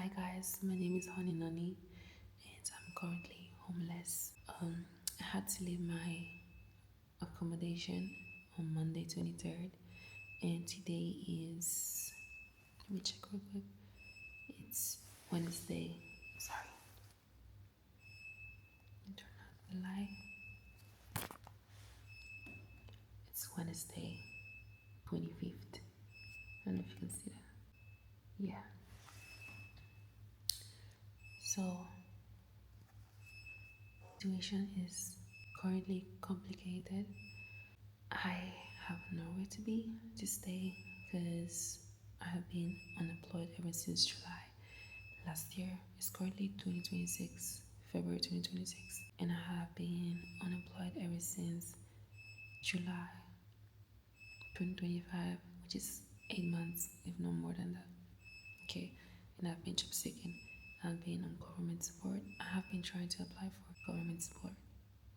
Hi guys, my name is Honey Nani and I'm currently homeless. I had to leave my accommodation on Monday 23rd and today is, let me check real quick, it's Wednesday. Sorry, let me turn out the light. It's Wednesday 25th. I don't know if you can see that. Yeah. So, situation is currently complicated. I have nowhere to stay because I have been unemployed ever since July last year. It's currently 2026, February 2026, and I have been unemployed ever since July 2025, which is 8 months, if not more than that. Okay, and I've been job seeking. I've been on government support. I have been trying to apply for government support,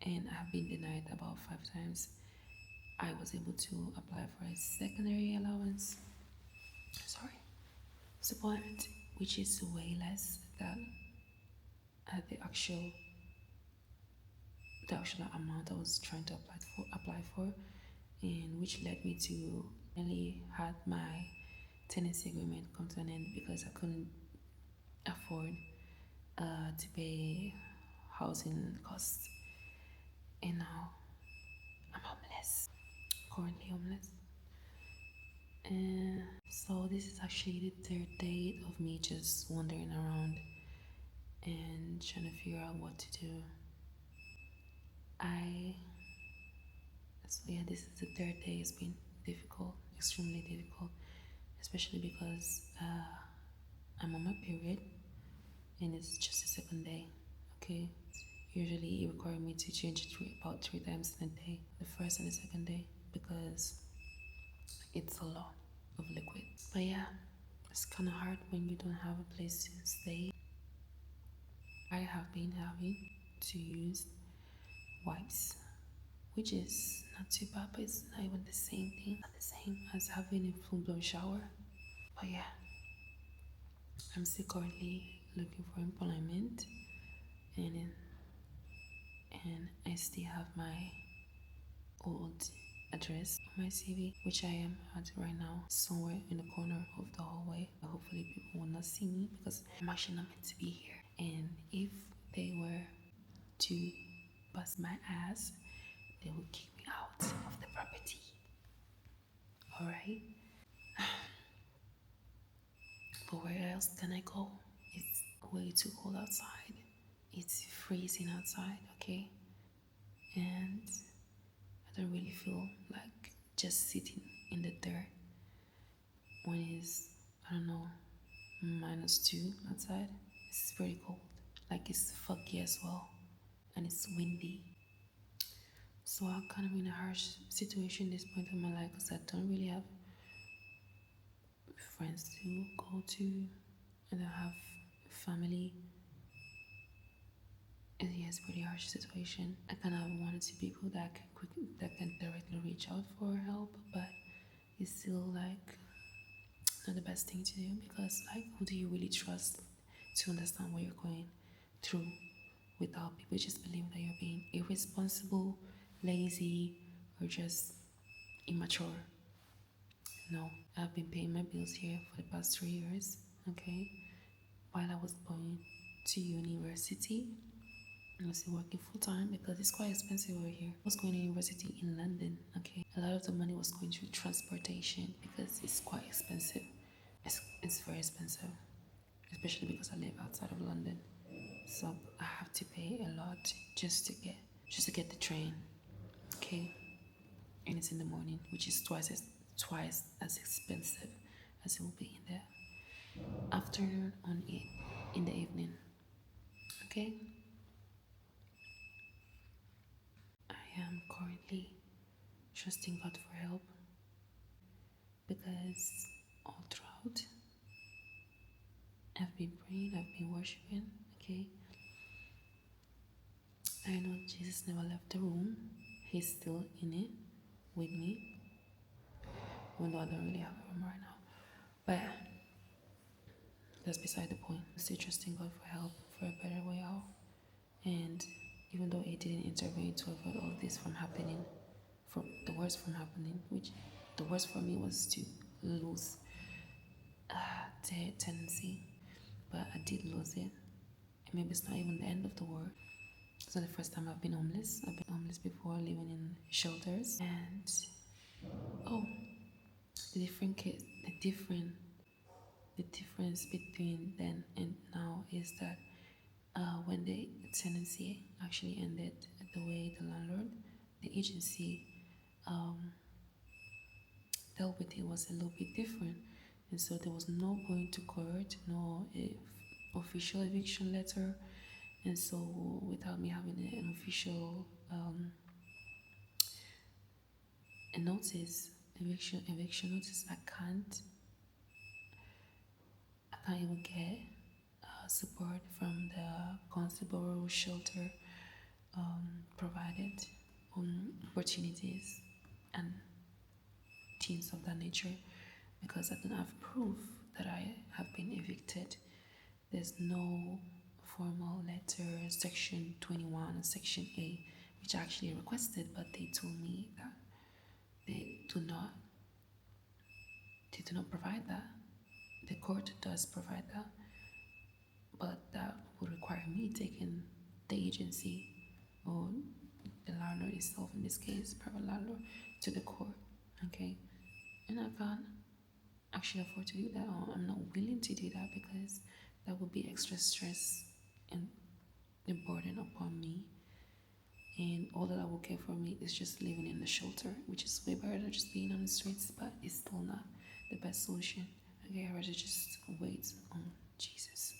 and I have been denied about 5 times. I was able to apply for a secondary allowance, sorry, support, which is way less than the actual amount I was trying to apply for, and which led me to nearly had my tenancy agreement come to an end because I couldn't afford to pay housing costs, and now I'm homeless, currently homeless. So this is actually the third day of me just wandering around and trying to figure out what to do. I so yeah, this is the third day. It's been difficult, extremely difficult, especially because I'm on my period and it's just the second day. Okay, usually it required me to change it about 3 times in a day, the first and the second day, because it's a lot of liquid. But yeah, it's kind of hard when you don't have a place to stay. I have been having to use wipes, which is not too bad, but it's not even the same thing, not the same as having a full blown shower. But yeah, I'm still currently looking for employment, and and I still have my old address on my CV, which I am at right now, somewhere in the corner of the hallway. Hopefully, people will not see me because I'm actually not meant to be here. And if they were to bust my ass, they will kick me out of the property. Alright? But where else can I go? It's way too cold outside. It's freezing outside, okay? And I don't really feel like just sitting in the dirt when it's, I don't know, -2 outside. It's pretty cold. Like it's foggy as well. And it's windy. So I'm kind of in a harsh situation at this point in my life because I don't really have friends to go to, and I have family. And yeah, it's a pretty harsh situation. I kind of wanted to people that can directly reach out for help, but it's still like not the best thing to do because like who do you really trust to understand what you're going through without people just believing that you're being irresponsible, lazy, or just immature? No, I've been paying my bills here for the past 3 years, okay? While I was going to university, I was still working full time because it's quite expensive over here. I was going to university in London, okay? A lot of the money was going to transportation because it's quite expensive. It's very expensive, especially because I live outside of London. So I have to pay a lot just to get the train, okay? And it's in the morning, which is twice as expensive as it will be in the afternoon in the evening. Okay, I am currently trusting God for help because all throughout I've been praying, I've been worshiping. Okay, I know Jesus never left the room; He's still in it with me, even though I don't really have a room right now. But that's beside the point. I'm still trusting God for help, for a better way out. And even though He didn't intervene to avoid all this from happening, from the worst from happening, which the worst for me was to lose the tenancy, but I did lose it. And maybe it's not even the end of the world. It's not the first time I've been homeless. I've been homeless before, living in shelters. And oh, the difference between then and now is that when the tenancy actually ended, the way the landlord, the agency dealt with it was a little bit different. And so there was no going to court, no official eviction letter. And so without me having an official a notice, eviction notice, I can't even get support from the constable shelter provided opportunities and things of that nature, because I don't have proof that I have been evicted. There's no formal letter, section 21 and section A, which I actually requested, but they told me that they do not provide that. The court does provide that, but that would require me taking the agency or the landlord itself, in this case, private landlord, to the court. Okay, and I can't actually afford to do that, or I'm not willing to do that, because that would be extra stress and a burden upon me. And all that I will get from me is just living in the shelter, which is way better than just being on the streets, but it's still not the best solution. Okay, I'd rather just wait on Jesus.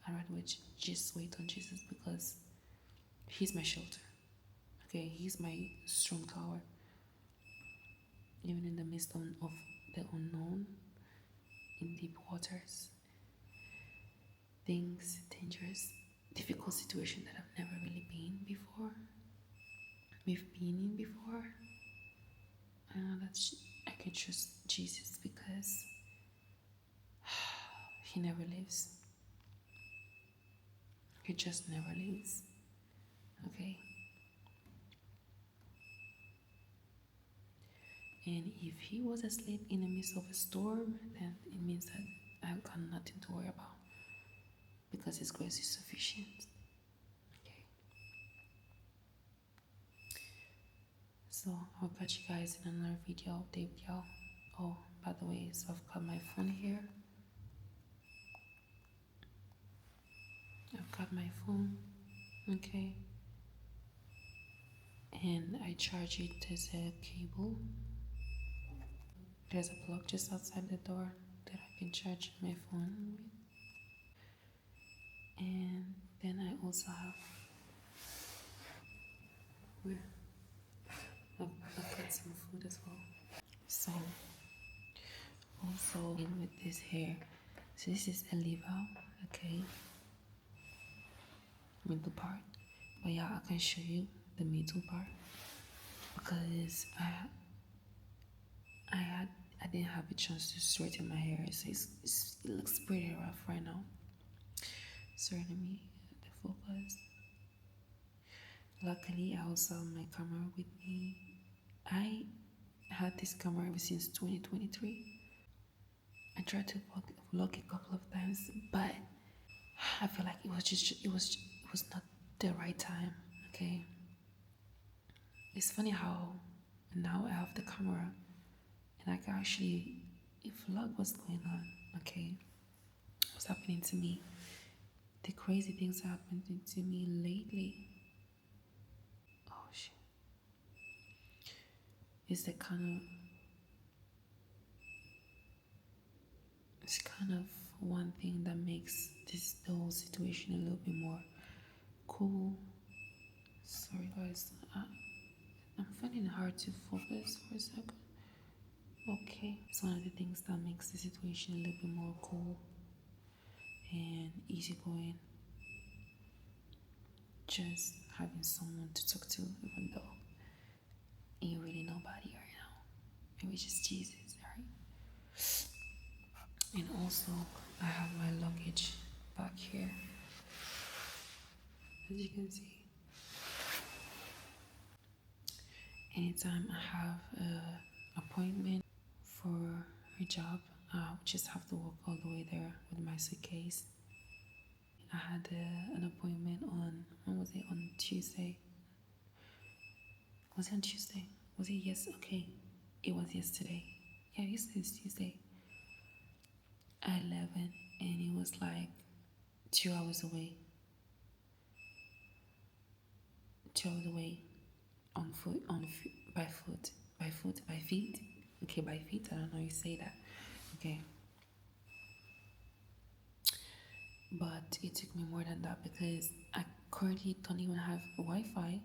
I'd rather just wait on Jesus, because He's my shelter. Okay, He's my strong tower. Even in the midst of the unknown, in deep waters, things, dangerous, difficult situation that I've never really been before. We've been in before. I know that I can trust Jesus, because He never leaves. He just never leaves. Okay? And if He was asleep in the midst of a storm, then it means that I've got nothing to worry about, because His grace is sufficient. Okay? So I'll catch you guys in another video update, y'all. Oh, by the way, so I've got my phone here. I've got my phone, okay, and I charge it as a cable. There's a plug just outside the door that I can charge my phone with. And then I also have, I've got some food as well. So also in with this hair, so this is a lever, okay, middle part, but yeah, I can show you the middle part, because I didn't have a chance to straighten my hair, so it looks pretty rough right now. Sorry, let me the focus. Luckily, I also have my camera with me. I had this camera ever since 2023. I tried to vlog a couple of times, but I feel like it was not the right time. Okay. It's funny how now I have the camera and I can actually vlog what's going on. Okay, what's happening to me? The crazy things happening to me lately. Oh shit! It's kind of one thing that makes the whole situation a little bit more cool. Sorry guys, I'm finding it hard to focus for a second. Okay, it's one of the things that makes the situation a little bit more cool and easygoing. Just having someone to talk to, even though ain't really nobody right now. Maybe just Jesus, right? And also, I have my luggage as you can see. Anytime I have an appointment for a job, I just have to walk all the way there with my suitcase. I had an appointment on, when was it? On Tuesday. Was it on Tuesday? Was it yes? Okay, it was yesterday. Yeah, yesterday's Tuesday at 11, and it was like 2 hours away. 2 hours away on foot, by foot, by feet. Okay, by feet. I don't know how you say that. Okay, but it took me more than that because I currently don't even have Wi-Fi.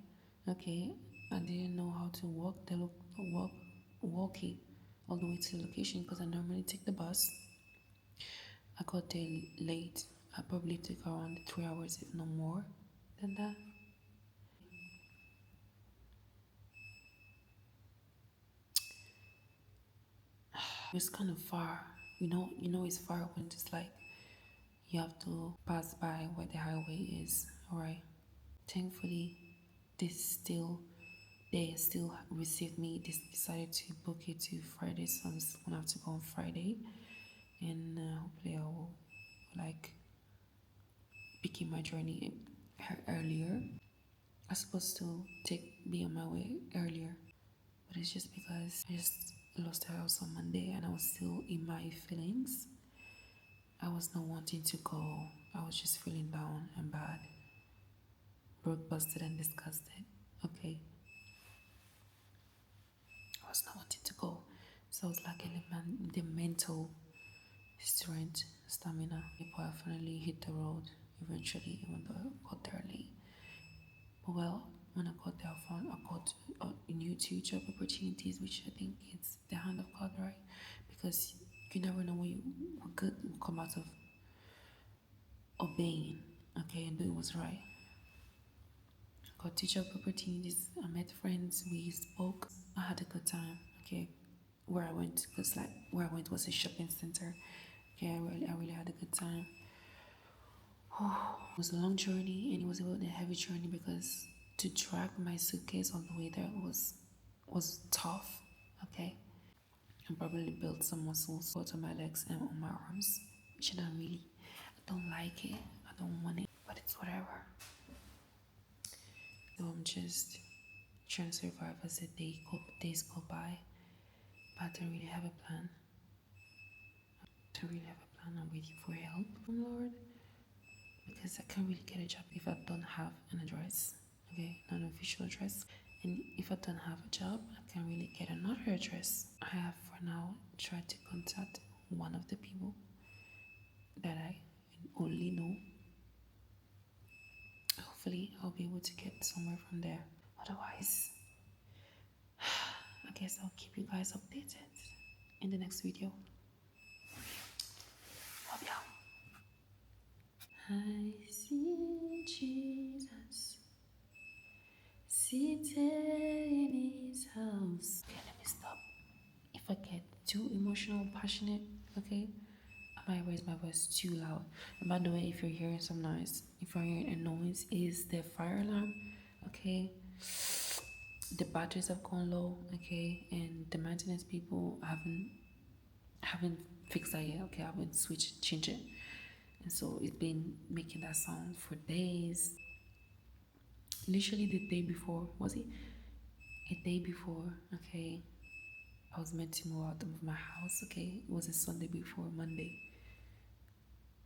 Okay, I didn't know how to walk it all the way to the location because I normally take the bus. I got there late. I probably took around 3 hours, if not more than that. It's kind of far. It's far when it's like you have to pass by where the highway is. Alright. Thankfully, they still received me. They decided to book it to Friday, so I'm still gonna have to go on Friday, and hopefully I will like begin my journey earlier. I was supposed to be on my way earlier, but it's just because I just lost the house on Monday and I was still in my feelings. I was not wanting to go. I was just feeling down and bad, broke, busted, and disgusted. Okay. I was not wanting to go. So I was lacking the mental strength, stamina. Before I finally hit the road eventually, even though I got there late. But well, when I got there, I got new two job opportunities, which I think it's the hand of God, right? Because you never know what good will come out of obeying, okay, and doing what's right. Got two job opportunities. I met friends. We spoke. I had a good time. Okay, where I went, because like where I went was a shopping center. Okay, I really had a good time. It was a long journey, and it was a heavy journey because to drag my suitcase all the way there was tough. Okay, I probably built some muscles both on my legs and on my arms, which I don't like it. I don't want it, but it's whatever. So I'm just trying to survive as the days go by. But I don't really have a plan. I don't really have a plan. I'm waiting for help from Lord because I can't really get a job if I don't have an address. Okay, not an official address. And if I don't have a job, I can't really get another address. I have for now tried to contact one of the people that I only know. Hopefully, I'll be able to get somewhere from there. Otherwise, I guess I'll keep you guys updated in the next video. Love y'all. I see Jesus seated in his house. Okay, let me stop. If I get too emotional, passionate, okay, I might raise my voice too loud. And by the way, if you're hearing some noise, if you're hearing a noise, is the fire alarm, okay? The batteries have gone low, okay, and the maintenance people haven't fixed that yet, okay? I haven't changed it, and so it's been making that sound for days. Literally the day before, was it a day before? Okay, I was meant to move out of my house. Okay, it was a Sunday before Monday.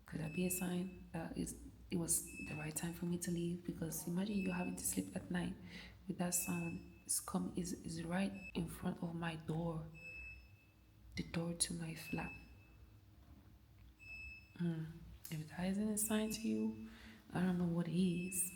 Could that be a sign that it was the right time for me to leave? Because imagine you having to sleep at night with that sound is right in front of my door, the door to my flat. If that isn't a sign to you, I don't know what is.